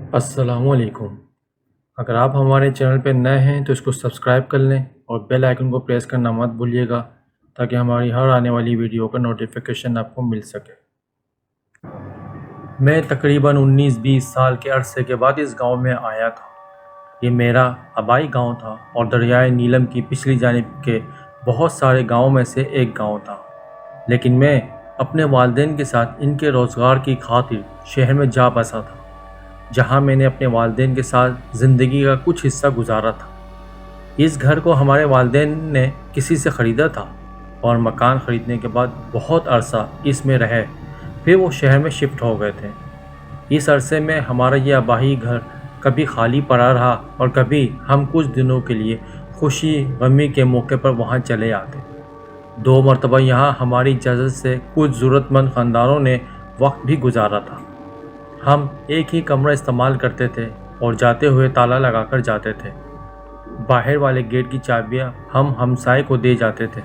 السلام علیکم۔ اگر آپ ہمارے چینل پہ نئے ہیں تو اس کو سبسکرائب کر لیں اور بیل آئیکن کو پریس کرنا مت بھولیے گا تاکہ ہماری ہر آنے والی ویڈیو کا نوٹیفیکیشن آپ کو مل سکے۔ میں تقریباً 19-20 سال کے عرصے کے بعد اس گاؤں میں آیا تھا۔ یہ میرا آبائی گاؤں تھا اور دریائے نیلم کی پچھلی جانب کے بہت سارے گاؤں میں سے ایک گاؤں تھا، لیکن میں اپنے والدین کے ساتھ ان کے روزگار کی خاطر شہر میں جا بسا تھا، جہاں میں نے اپنے والدین کے ساتھ زندگی کا کچھ حصہ گزارا تھا۔ اس گھر کو ہمارے والدین نے کسی سے خریدا تھا اور مکان خریدنے کے بعد بہت عرصہ اس میں رہے، پھر وہ شہر میں شفٹ ہو گئے تھے۔ اس عرصے میں ہمارا یہ آبائی گھر کبھی خالی پڑا رہا اور کبھی ہم کچھ دنوں کے لیے خوشی غمی کے موقع پر وہاں چلے آتے۔ 2 مرتبہ یہاں ہماری اجازت سے کچھ ضرورت مند خاندانوں نے وقت بھی گزارا تھا۔ ہم ایک ہی کمرہ استعمال کرتے تھے اور جاتے ہوئے تالا لگا کر جاتے تھے۔ باہر والے گیٹ کی چابیاں ہم ہمسائے کو دے جاتے تھے۔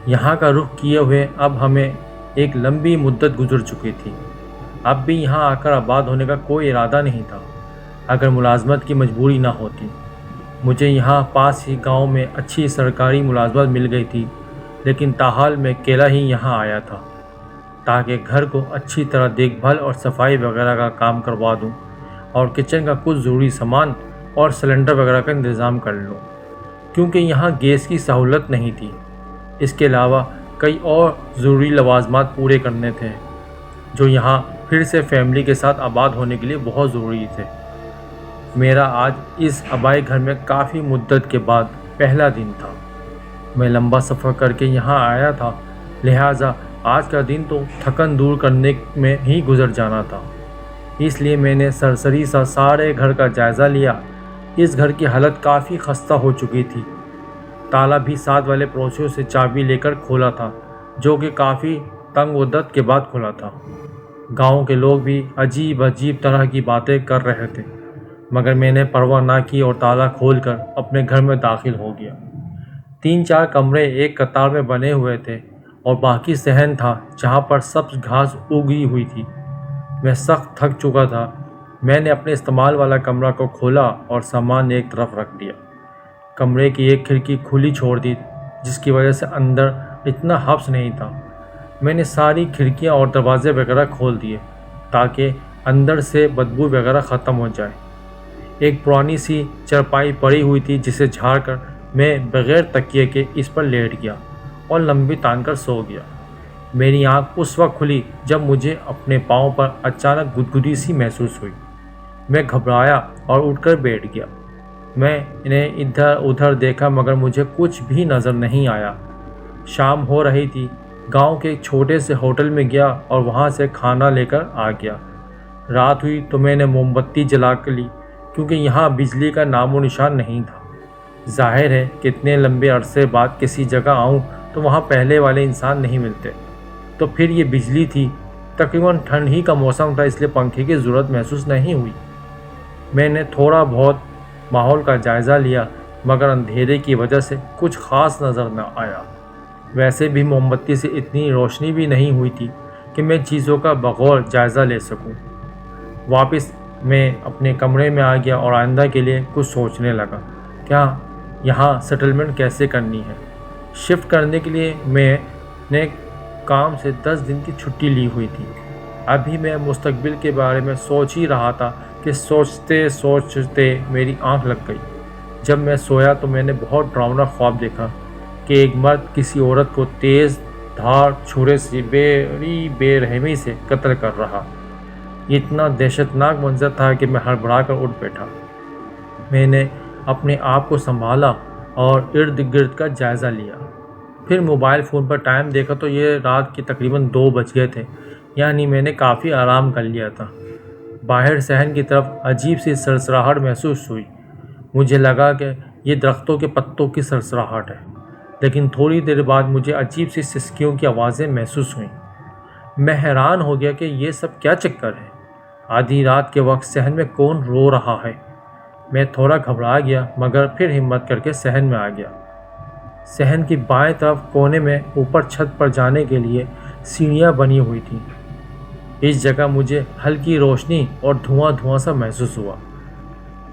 یہاں کا رخ کیے ہوئے اب ہمیں ایک لمبی مدت گزر چکی تھی۔ اب بھی یہاں آ کر آباد ہونے کا کوئی ارادہ نہیں تھا، اگر ملازمت کی مجبوری نہ ہوتی۔ مجھے یہاں پاس ہی گاؤں میں اچھی سرکاری ملازمت مل گئی تھی، لیکن تاحال میں اکیلا ہی یہاں آیا تھا تاکہ گھر کو اچھی طرح دیکھ بھال اور صفائی وغیرہ کا کام کروا دوں اور کچن کا کچھ ضروری سامان اور سلنڈر وغیرہ کا انتظام کر لوں، کیونکہ یہاں گیس کی سہولت نہیں تھی۔ اس کے علاوہ کئی اور ضروری لوازمات پورے کرنے تھے جو یہاں پھر سے فیملی کے ساتھ آباد ہونے کے لیے بہت ضروری تھے۔ میرا آج اس آبائی گھر میں کافی مدت کے بعد پہلا دن تھا۔ میں لمبا سفر کر کے یہاں آیا تھا، لہٰذا آج کا دن تو تھکن دور کرنے میں ہی گزر جانا تھا۔ اس لیے میں نے سرسری سا سارے گھر کا جائزہ لیا۔ اس گھر کی حالت کافی خستہ ہو چکی تھی۔ تالا بھی ساتھ والے پڑوسیوں سے چابی لے کر کھولا تھا، جو کہ کافی تنگ و دست کے بعد کھلا تھا۔ گاؤں کے لوگ بھی عجیب طرح کی باتیں کر رہے تھے، مگر میں نے پرواہ نہ کی اور تالا کھول کر اپنے گھر میں داخل ہو گیا۔ 3-4 کمرے ایک قطار میں بنے ہوئے تھے اور باقی صحن تھا جہاں پر سبز گھاس اگی ہوئی تھی۔ میں سخت تھک چکا تھا۔ میں نے اپنے استعمال والا کمرہ کو کھولا اور سامان ایک طرف رکھ دیا۔ کمرے کی ایک کھڑکی کھلی چھوڑ دی، جس کی وجہ سے اندر اتنا حبس نہیں تھا۔ میں نے ساری کھڑکیاں اور دروازے وغیرہ کھول دیے تاکہ اندر سے بدبو وغیرہ ختم ہو جائے۔ ایک پرانی سی چرپائی پڑی ہوئی تھی جسے جھاڑ کر میں بغیر تکیے کے اس پر لیٹ گیا اور لمبی تان کر سو گیا۔ میری آنکھ اس وقت کھلی جب مجھے اپنے پاؤں پر اچانک گدگدی سی محسوس ہوئی۔ میں گھبرایا اور اٹھ کر بیٹھ گیا۔ میں نے ادھر ادھر دیکھا مگر مجھے کچھ بھی نظر نہیں آیا۔ شام ہو رہی تھی۔ گاؤں کے ایک چھوٹے سے ہوٹل میں گیا اور وہاں سے کھانا لے کر آ گیا۔ رات ہوئی تو میں نے موم بتی جلا کر لی، کیونکہ یہاں بجلی کا نام و نشان نہیں تھا۔ ظاہر ہے کہ اتنے لمبے عرصے بعد کسی جگہ آؤں تو وہاں پہلے والے انسان نہیں ملتے، تو پھر یہ بجلی تھی۔ تقریباً ٹھنڈ ہی کا موسم تھا، اس لیے پنکھے کی ضرورت محسوس نہیں ہوئی۔ میں نے تھوڑا بہت ماحول کا جائزہ لیا مگر اندھیرے کی وجہ سے کچھ خاص نظر نہ آیا۔ ویسے بھی موم بتی سے اتنی روشنی بھی نہیں ہوئی تھی کہ میں چیزوں کا بغور جائزہ لے سکوں۔ واپس میں اپنے کمرے میں آ گیا اور آئندہ کے لیے کچھ سوچنے لگا۔ کیا یہاں سیٹلمنٹ کیسے کرنی ہے؟ شفٹ کرنے کے لیے میں نے کام سے 10 دن کی چھٹی لی ہوئی تھی۔ ابھی میں مستقبل کے بارے میں سوچ ہی رہا تھا کہ سوچتے سوچتے میری آنکھ لگ گئی۔ جب میں سویا تو میں نے بہت ڈراؤنا خواب دیکھا کہ ایک مرد کسی عورت کو تیز دھار چھرے سے بڑی بے رحمی سے قتل کر رہا۔ یہ اتنا دہشتناک منظر تھا کہ میں ہڑبڑا کر اٹھ بیٹھا۔ میں نے اپنے آپ کو سنبھالا اور ارد گرد کا جائزہ لیا۔ پھر موبائل فون پر ٹائم دیکھا تو یہ رات کے تقریباً 2 بج گئے تھے، یعنی میں نے کافی آرام کر لیا تھا۔ باہر صحن کی طرف عجیب سی سرسراہٹ محسوس ہوئی۔ مجھے لگا کہ یہ درختوں کے پتوں کی سرسراہٹ ہے، لیکن تھوڑی دیر بعد مجھے عجیب سی سسکیوں کی آوازیں محسوس ہوئیں۔ میں حیران ہو گیا کہ یہ سب کیا چکر ہے؟ آدھی رات کے وقت صحن میں کون رو رہا ہے؟ میں تھوڑا گھبرا گیا مگر پھر ہمت کر کے صحن میں آ گیا۔ صحن کی بائیں طرف کونے میں اوپر چھت پر جانے کے لیے سیڑھیاں بنی ہوئی تھیں۔ اس جگہ مجھے ہلکی روشنی اور دھواں دھواں سا محسوس ہوا۔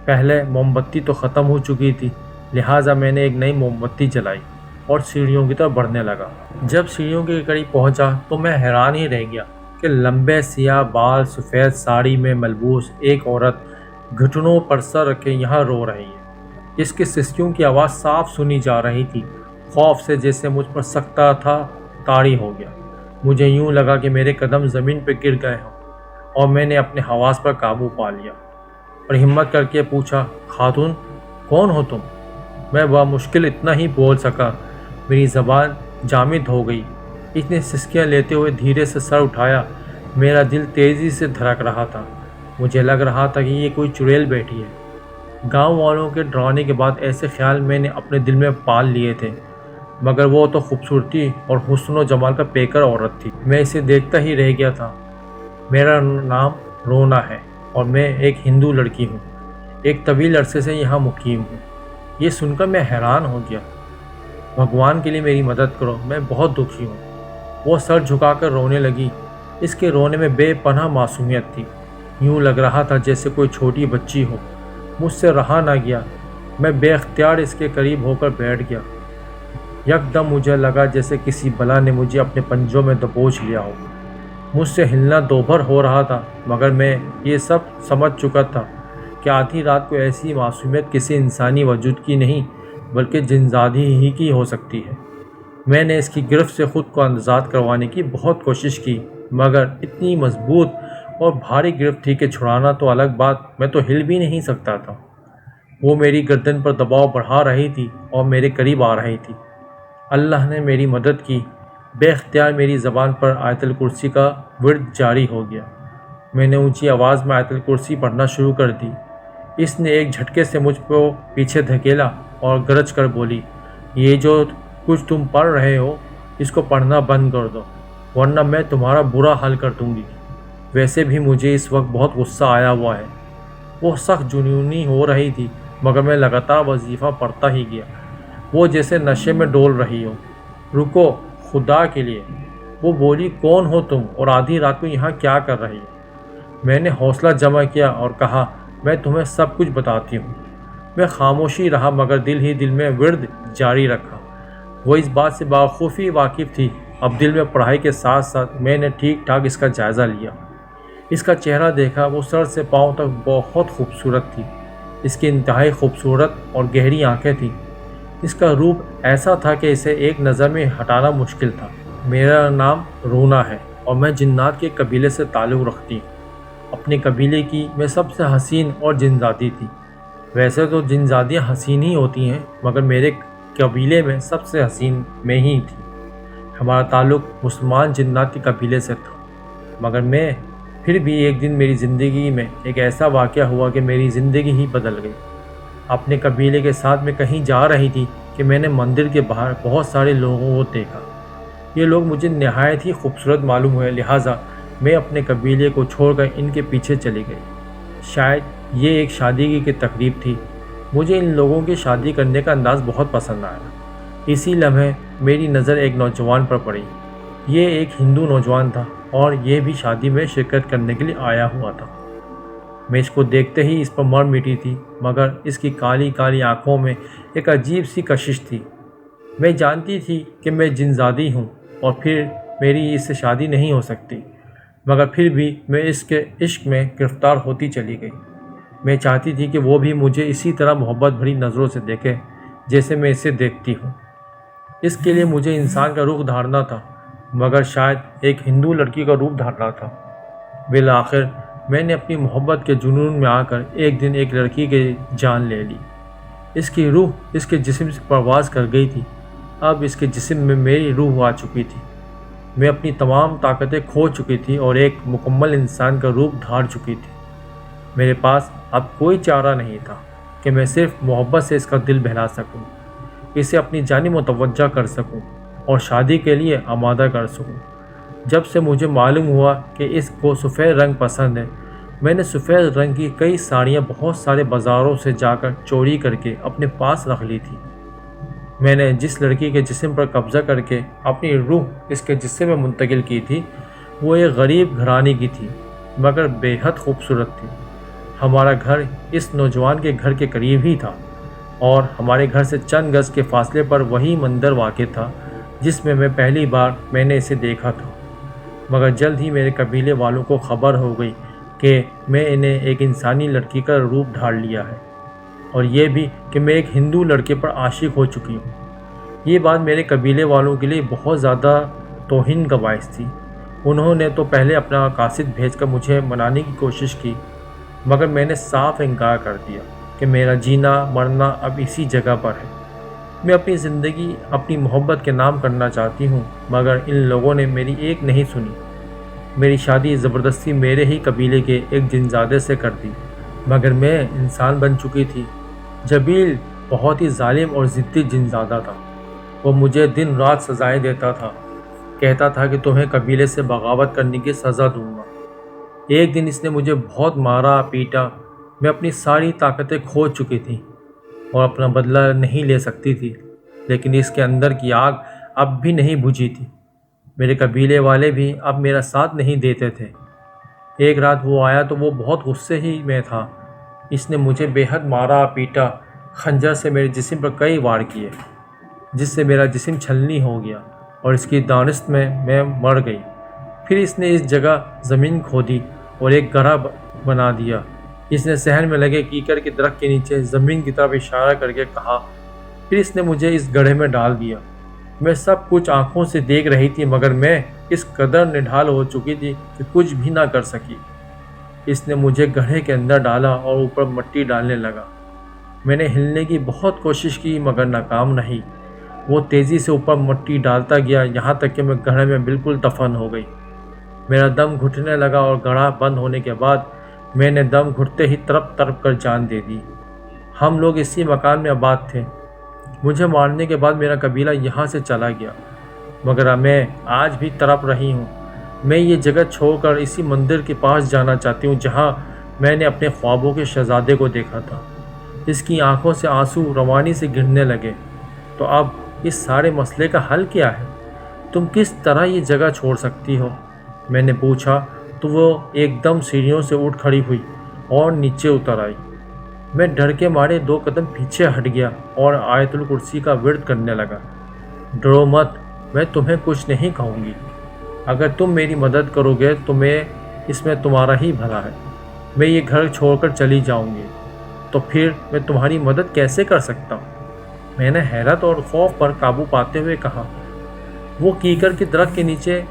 پہلے موم بتی تو ختم ہو چکی تھی، لہٰذا میں نے ایک نئی موم بتی جلائی اور سیڑھیوں کی طرف بڑھنے لگا۔ جب سیڑھیوں کے قریب پہنچا تو میں حیران ہی رہ گیا کہ لمبے سیاہ بال سفید ساڑی میں ملبوس ایک عورت گھٹنوں پر سر رکھے یہاں رو رہی ہے۔ اس کی سسکیوں کی آواز صاف سنی جا رہی تھی۔ خوف سے جیسے مجھ پر سکتہ تھا طاری ہو گیا۔ مجھے یوں لگا کہ میرے قدم زمین پہ گر گئے ہوں، اور میں نے اپنے حواس پر قابو پا لیا اور ہمت کر کے پوچھا، خاتون کون ہو تم؟ میں بمشکل اتنا ہی بول سکا، میری زبان جامد ہو گئی۔ اس نے سسکیاں لیتے ہوئے دھیرے سے سر اٹھایا۔ میرا دل تیزی سے دھڑک رہا تھا، مجھے لگ رہا تھا کہ یہ کوئی چڑیل بیٹھی ہے۔ گاؤں والوں کے ڈرانے کے بعد ایسے خیال میں نے اپنے دل میں پال لیے تھے، مگر وہ تو خوبصورتی اور حسن و جمال کا پیکر عورت تھی۔ میں اسے دیکھتا ہی رہ گیا تھا۔ میرا نام رونا ہے اور میں ایک ہندو لڑکی ہوں، ایک طویل عرصے سے یہاں مقیم ہوں۔ یہ سن کر میں حیران ہو گیا۔ بھگوان کے لیے میری مدد کرو، میں بہت دکھی ہوں۔ وہ سر جھکا کر رونے لگی۔ اس کے رونے میں بے پناہ معصومیت تھی، یوں لگ رہا تھا جیسے کوئی چھوٹی بچی ہو۔ مجھ سے رہا نہ گیا، میں بے اختیار اس کے قریب ہو کر بیٹھ گیا۔ یکدم مجھے لگا جیسے کسی بلا نے مجھے اپنے پنجوں میں دبوچ لیا ہو۔ مجھ سے ہلنا دوبھر ہو رہا تھا، مگر میں یہ سب سمجھ چکا تھا کہ آدھی رات کو ایسی معصومیت کسی انسانی وجود کی نہیں بلکہ جنزادی ہی کی ہو سکتی ہے۔ میں نے اس کی گرفت سے خود کو آزاد کروانے کی بہت کوشش کی، مگر اتنی مضبوط اور بھاری گرفت تھی کہ چھڑانا تو الگ بات، میں تو ہل بھی نہیں سکتا تھا۔ وہ میری گردن پر دباؤ بڑھا رہی تھی اور میرے قریب آ رہی تھی۔ اللہ نے میری مدد کی۔ بے اختیار میری زبان پر آیت الکرسی کا ورد جاری ہو گیا۔ میں نے اونچی آواز میں آیت الکرسی پڑھنا شروع کر دی۔ اس نے ایک جھٹکے سے مجھ کو پیچھے دھکیلا اور گرج کر بولی، یہ جو کچھ تم پڑھ رہے ہو اس کو پڑھنا بند کر دو، ورنہ میں تمہارا برا حال کر دوں گی۔ ویسے بھی مجھے اس وقت بہت غصہ آیا ہوا ہے۔ وہ سخت جنونی ہو رہی تھی، مگر میں لگاتار وظیفہ پڑھتا ہی گیا۔ وہ جیسے نشے میں ڈول رہی ہو۔ رکو خدا کے لیے، وہ بولی، کون ہو تم اور آدھی رات کو یہاں کیا کر رہی ہو؟ میں نے حوصلہ جمع کیا اور کہا، میں تمہیں سب کچھ بتاتی ہوں۔ میں خاموشی رہا مگر دل ہی دل میں ورد جاری رکھا۔ وہ اس بات سے بخوبی واقف تھی۔ اب دل میں پڑھائی کے ساتھ ساتھ میں نے ٹھیک ٹھاک اس کا جائزہ لیا۔ اس کا چہرہ دیکھا، وہ سر سے پاؤں تک بہت خوبصورت تھی۔ اس کی انتہائی خوبصورت اور گہری آنکھیں تھیں۔ اس کا روپ ایسا تھا کہ اسے ایک نظر میں ہٹانا مشکل تھا۔ میرا نام رونا ہے اور میں جنات کے قبیلے سے تعلق رکھتی ہوں۔ اپنے قبیلے کی میں سب سے حسین اور جنزادی تھی۔ ویسے تو جنزادیاں حسین ہی ہوتی ہیں، مگر میرے قبیلے میں سب سے حسین میں ہی تھی۔ ہمارا تعلق مسلمان جنات کے قبیلے سے تھا، مگر میں پھر بھی ایک دن میری زندگی میں ایک ایسا واقعہ ہوا کہ میری زندگی ہی بدل گئی۔ اپنے قبیلے کے ساتھ میں کہیں جا رہی تھی کہ میں نے مندر کے باہر بہت سارے لوگوں کو دیکھا۔ یہ لوگ مجھے نہایت ہی خوبصورت معلوم ہوئے، لہٰذا میں اپنے قبیلے کو چھوڑ کر ان کے پیچھے چلی گئی۔ شاید یہ ایک شادی کی تقریب تھی۔ مجھے ان لوگوں کی شادی کرنے کا انداز بہت پسند آیا۔ اسی لمحے میری نظر ایک نوجوان پر پڑی۔ یہ ایک ہندو نوجوان تھا اور یہ بھی شادی میں شرکت کرنے کے لیے آیا ہوا تھا۔ میں اس کو دیکھتے ہی اس پر مر مٹی تھی، مگر اس کی کالی کالی آنکھوں میں ایک عجیب سی کشش تھی۔ میں جانتی تھی کہ میں جنزادی ہوں اور پھر میری اس سے شادی نہیں ہو سکتی، مگر پھر بھی میں اس کے عشق میں گرفتار ہوتی چلی گئی۔ میں چاہتی تھی کہ وہ بھی مجھے اسی طرح محبت بھری نظروں سے دیکھے جیسے میں اسے دیکھتی ہوں۔ اس کے لیے مجھے انسان کا روپ دھارنا تھا، مگر شاید ایک ہندو لڑکی کا روپ دھارنا تھا۔ بالآخر میں نے اپنی محبت کے جنون میں آ کر ایک دن ایک لڑکی کی جان لے لی۔ اس کی روح اس کے جسم سے پرواز کر گئی تھی۔ اب اس کے جسم میں میری روح آ چکی تھی۔ میں اپنی تمام طاقتیں کھو چکی تھی اور ایک مکمل انسان کا روپ دھار چکی تھی۔ میرے پاس اب کوئی چارہ نہیں تھا کہ میں صرف محبت سے اس کا دل بہلا سکوں، اسے اپنی جانب متوجہ کر سکوں اور شادی کے لیے آمادہ کر سکوں۔ جب سے مجھے معلوم ہوا کہ اس کو سفید رنگ پسند ہے، میں نے سفید رنگ کی کئی ساڑیاں بہت سارے بازاروں سے جا کر چوری کر کے اپنے پاس رکھ لی تھی۔ میں نے جس لڑکی کے جسم پر قبضہ کر کے اپنی روح اس کے جسم میں منتقل کی تھی، وہ ایک غریب گھرانے کی تھی مگر بے حد خوبصورت تھی۔ ہمارا گھر اس نوجوان کے گھر کے قریب ہی تھا اور ہمارے گھر سے چند گز کے فاصلے پر وہی مندر واقع تھا جس میں پہلی بار میں نے اسے دیکھا تھا۔ مگر جلد ہی میرے قبیلے والوں کو خبر ہو گئی کہ میں نے ایک انسانی لڑکی کا روپ ڈھال لیا ہے اور یہ بھی کہ میں ایک ہندو لڑکے پر عاشق ہو چکی ہوں۔ یہ بات میرے قبیلے والوں کے لیے بہت زیادہ توہین کا باعث تھی۔ انہوں نے تو پہلے اپنا قاصد بھیج کر مجھے منانے کی کوشش کی مگر میں نے صاف انکار کر دیا کہ میرا جینا مرنا اب اسی جگہ پر ہے۔ میں اپنی زندگی اپنی محبت کے نام کرنا چاہتی ہوں مگر ان لوگوں نے میری ایک نہیں سنی۔ میری شادی زبردستی میرے ہی قبیلے کے ایک جنزادے سے کر دی مگر میں انسان بن چکی تھی۔ جبیل بہت ہی ظالم اور ضدی جنزادہ تھا۔ وہ مجھے دن رات سزائیں دیتا تھا، کہتا تھا کہ تمہیں قبیلے سے بغاوت کرنے کی سزا دوں گا۔ ایک دن اس نے مجھے بہت مارا پیٹا۔ میں اپنی ساری طاقتیں کھو چکی تھی اور اپنا بدلہ نہیں لے سکتی تھی لیکن اس کے اندر کی آگ اب بھی نہیں بجھی تھی۔ میرے قبیلے والے بھی اب میرا ساتھ نہیں دیتے تھے۔ ایک رات وہ آیا تو وہ بہت غصے ہی میں تھا۔ اس نے مجھے بے حد مارا پیٹا، خنجر سے میرے جسم پر کئی وار کیے جس سے میرا جسم چھلنی ہو گیا اور اس کی دانست میں مر گئی۔ پھر اس نے اس جگہ زمین کھودی اور ایک گڑھا بنا دیا۔ اس نے صحن میں لگے کیکر کے درخت کے نیچے زمین کی طرف اشارہ کر کے کہا، پھر اس نے مجھے اس گڑھے میں ڈال دیا۔ میں سب کچھ آنکھوں سے دیکھ رہی تھی مگر میں اس قدر نڈھال ہو چکی تھی کہ کچھ بھی نہ کر سکی۔ اس نے مجھے گڑھے کے اندر ڈالا اور اوپر مٹی ڈالنے لگا۔ میں نے ہلنے کی بہت کوشش کی مگر ناکام رہی۔ وہ تیزی سے اوپر مٹی ڈالتا گیا یہاں تک کہ میں گڑھے میں بالکل دفن ہو گئی۔ میرا دم گھٹنے لگا اور گڑھا بند ہونے کے بعد میں نے دم گھٹتے ہی تڑپ تڑپ کر جان دے دی۔ ہم لوگ اسی مکان میں آباد تھے۔ مجھے مارنے کے بعد میرا قبیلہ یہاں سے چلا گیا مگر میں آج بھی تڑپ رہی ہوں۔ میں یہ جگہ چھوڑ کر اسی مندر کے پاس جانا چاہتی ہوں جہاں میں نے اپنے خوابوں کے شہزادے کو دیکھا تھا۔ اس کی آنکھوں سے آنسو روانی سے گرنے لگے۔ تو اب اس سارے مسئلے کا حل کیا ہے؟ تم کس طرح یہ جگہ چھوڑ سکتی ہو؟ میں نے پوچھا تو وہ ایک دم سیڑھیوں سے اٹھ کھڑی ہوئی اور نیچے اتر آئی۔ میں ڈر کے مارے 2 قدم پیچھے ہٹ گیا اور آیت الکرسی کا ورد کرنے لگا۔ ڈرو مت، میں تمہیں کچھ نہیں کہوں گی۔ اگر تم میری مدد کرو گے تو اس میں تمہارا ہی بھلا ہے۔ میں یہ گھر چھوڑ کر چلی جاؤں گی تو پھر میں تمہاری مدد کیسے کر سکتا ہوں؟ میں نے حیرت اور خوف پر قابو پاتے ہوئے کہا۔ وہ کیکر کے درخت کے نیچے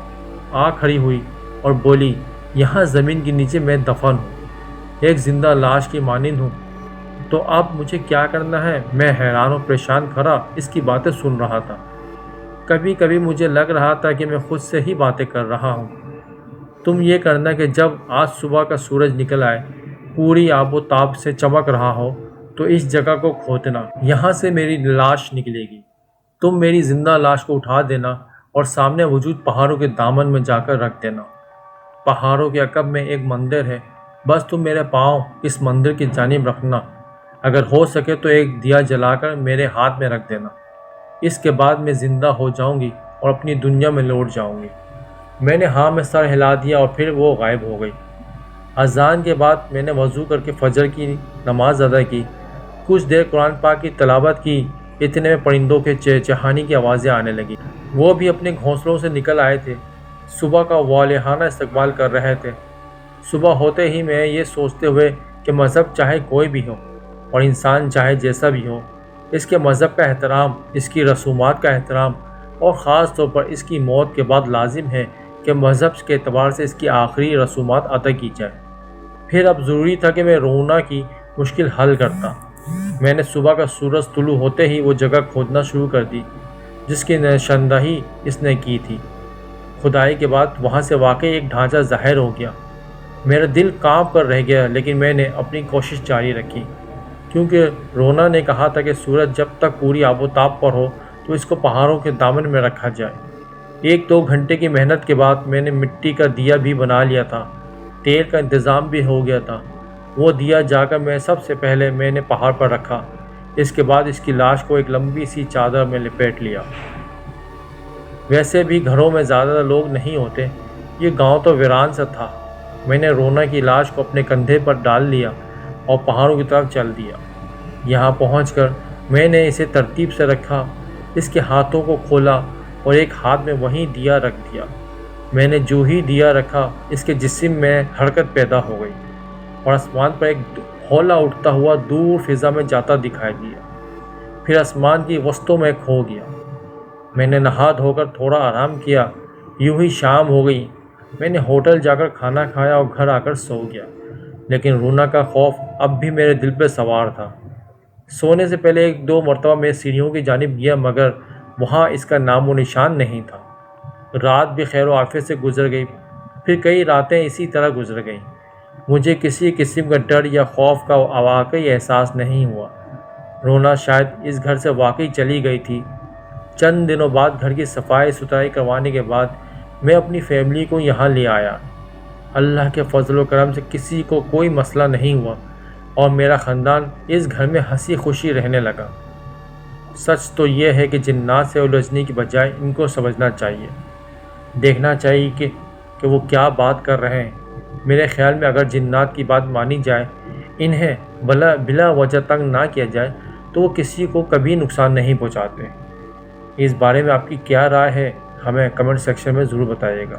آ کھڑی ہوئی اور بولی، یہاں زمین کے نیچے میں دفن ہوں، ایک زندہ لاش کی مانند ہوں۔ تو اب مجھے کیا کرنا ہے؟ میں حیران و پریشان کھڑا اس کی باتیں سن رہا تھا۔ کبھی کبھی مجھے لگ رہا تھا کہ میں خود سے ہی باتیں کر رہا ہوں۔ تم یہ کرنا کہ جب آج صبح کا سورج نکل آئے، پوری آب و تاب سے چمک رہا ہو تو اس جگہ کو کھودنا، یہاں سے میری لاش نکلے گی۔ تم میری زندہ لاش کو اٹھا دینا اور سامنے موجود پہاڑوں کے دامن میں جا کر رکھ دینا۔ پہاڑوں کے عقب میں ایک مندر ہے، بس تم میرے پاؤں اس مندر کی جانب رکھنا۔ اگر ہو سکے تو ایک دیا جلا کر میرے ہاتھ میں رکھ دینا۔ اس کے بعد میں زندہ ہو جاؤں گی اور اپنی دنیا میں لوٹ جاؤں گی۔ میں نے ہاں میں سر ہلا دیا اور پھر وہ غائب ہو گئی۔ اذان کے بعد میں نے وضو کر کے فجر کی نماز ادا کی، کچھ دیر قرآن پاک کی تلاوت کی۔ اتنے میں پرندوں کے چہچہانے کی آوازیں آنے لگیں۔ وہ بھی اپنے گھونسلوں سے نکل آئے تھے، صبح کا والہانہ استقبال کر رہے تھے۔ صبح ہوتے ہی میں یہ سوچتے ہوئے کہ مذہب چاہے کوئی بھی ہو اور انسان چاہے جیسا بھی ہو، اس کے مذہب کا احترام، اس کی رسومات کا احترام اور خاص طور پر اس کی موت کے بعد لازم ہے کہ مذہب کے اعتبار سے اس کی آخری رسومات ادا کی جائے۔ پھر اب ضروری تھا کہ میں رونا کی مشکل حل کرتا۔ میں نے صبح کا سورج طلوع ہوتے ہی وہ جگہ کھودنا شروع کر دی جس کی نشاندہی اس نے کی تھی۔ کھدائی کے بعد وہاں سے واقعی ایک ڈھانچہ ظاہر ہو گیا۔ میرا دل کانپ کر رہ گیا لیکن میں نے اپنی کوشش جاری رکھی کیونکہ رونا نے کہا تھا کہ سورج جب تک پوری آب و تاب پر ہو تو اس کو پہاڑوں کے دامن میں رکھا جائے۔ 1-2 گھنٹے کی محنت کے بعد میں نے مٹی کا دیا بھی بنا لیا تھا، تیل کا انتظام بھی ہو گیا تھا۔ وہ دیا جا کر سب سے پہلے میں نے پہاڑ پر رکھا۔ اس کے بعد اس کی لاش کو ایک لمبی سی چادر میں لپیٹ لیا۔ ویسے بھی گھروں میں زیادہ لوگ نہیں ہوتے، یہ گاؤں تو ویران سا تھا۔ میں نے رونا کی لاش کو اپنے کندھے پر ڈال لیا اور پہاڑوں کی طرف چل دیا۔ یہاں پہنچ کر میں نے اسے ترتیب سے رکھا، اس کے ہاتھوں کو کھولا اور ایک ہاتھ میں وہیں دیا رکھ دیا۔ میں نے جو ہی دیا رکھا، اس کے جسم میں حرکت پیدا ہو گئی اور آسمان پر ایک ہولہ اٹھتا ہوا دور فضا میں جاتا دکھائی دیا، پھر آسمان کی وسطوں میں کھو گیا۔ میں نے نہا دھو کر تھوڑا آرام کیا، یوں ہی شام ہو گئی۔ میں نے ہوٹل جا کر کھانا کھایا اور گھر آ کر سو گیا، لیکن رونا کا خوف اب بھی میرے دل پہ سوار تھا۔ سونے سے پہلے ایک دو مرتبہ میں سیڑھیوں کی جانب گیا، مگر وہاں اس کا نام و نشان نہیں تھا۔ رات بھی خیر و عافیت سے گزر گئی، پھر کئی راتیں اسی طرح گزر گئیں۔ مجھے کسی قسم کا ڈر یا خوف کا واقعی احساس نہیں ہوا۔ رونا شاید اس گھر سے واقعی چلی گئی تھی۔ چند دنوں بعد گھر کی صفائی ستھرائی کروانے کے بعد میں اپنی فیملی کو یہاں لے آیا۔ اللہ کے فضل و کرم سے کسی کو کوئی مسئلہ نہیں ہوا اور میرا خاندان اس گھر میں ہنسی خوشی رہنے لگا۔ سچ تو یہ ہے کہ جنات سے الجھنے کی بجائے ان کو سمجھنا چاہیے، دیکھنا چاہیے کہ وہ کیا بات کر رہے ہیں۔ میرے خیال میں اگر جنات کی بات مانی جائے، انہیں بلا وجہ تنگ نہ کیا جائے، تو وہ کسی کو کبھی نقصان نہیں پہنچاتے۔ اس بارے میں آپ کی کیا رائے ہے، ہمیں کمنٹ سیکشن میں ضرور بتائیے گا۔